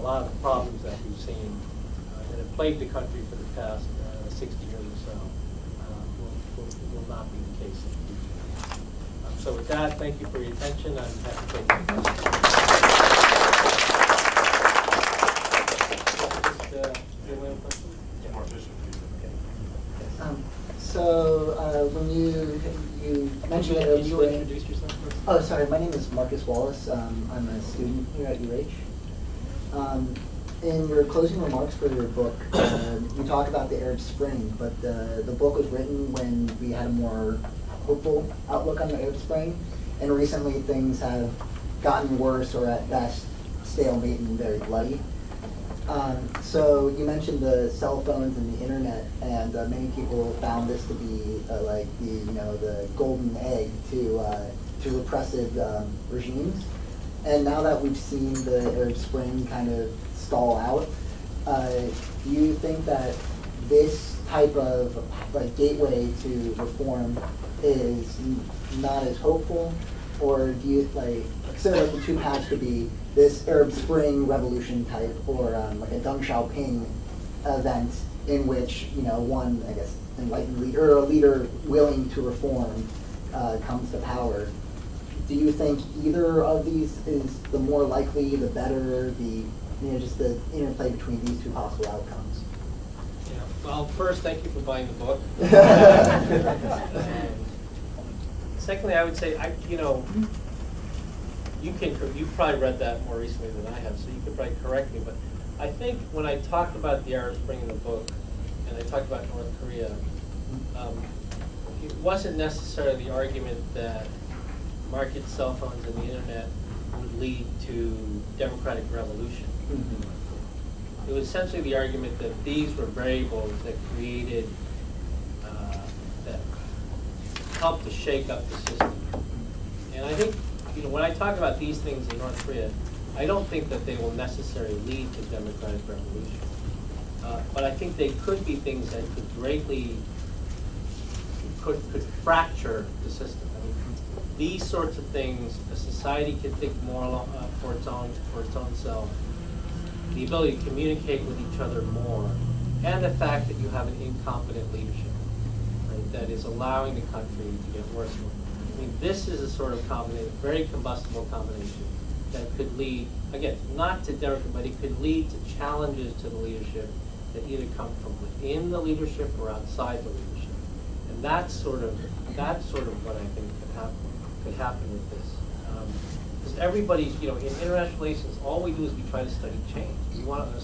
a lot of the problems that we've seen that have plagued the country for the past 60 years or so will not be the case in the future. So with that, thank you for your attention. I'm happy to take your questions. So when you mentioned Arab Can you Spring, introduce yourself first? oh sorry, my name is Marcus Wallace. I'm a student here at UH. In your closing remarks for your book, you talk about the Arab Spring, but the book was written when we had a more hopeful outlook on the Arab Spring, and recently things have gotten worse, or at best stalemate and very bloody. So you mentioned the cell phones and the internet, and many people found this to be like the golden egg to repressive regimes. And now that we've seen the Arab Spring kind of stall out, do you think that this type of gateway to reform is not as hopeful, or do you consider the two paths to be this Arab Spring revolution type, or like a Deng Xiaoping event in which one, I guess, enlightened leader or a leader willing to reform comes to power? Do you think either of these is the more likely, the better, just the interplay between these two possible outcomes? Yeah. Well, first, thank you for buying the book. Secondly, I would say, you've probably read that more recently than I have, so you could probably correct me. But I think when I talked about the Arab Spring in the book, and I talked about North Korea, it wasn't necessarily the argument that market cell phones and the internet would lead to democratic revolution. It was essentially the argument that these were variables that created, that helped to shake up the system. And I think, when I talk about these things in North Korea, I don't think that they will necessarily lead to democratic revolution. But I think they could be things that could greatly, could fracture the system. I mean, these sorts of things, a society can think more for its own self, the ability to communicate with each other more, and the fact that you have an incompetent leadership, right, that is allowing the country to get worse. I mean, this is a sort of combination, very combustible combination that could lead, again, not to democracy, but it could lead to challenges to the leadership that either come from within the leadership or outside the leadership. And that's sort of what I think could happen with this. Because everybody's, in international relations, all we do is we try to study change. We want to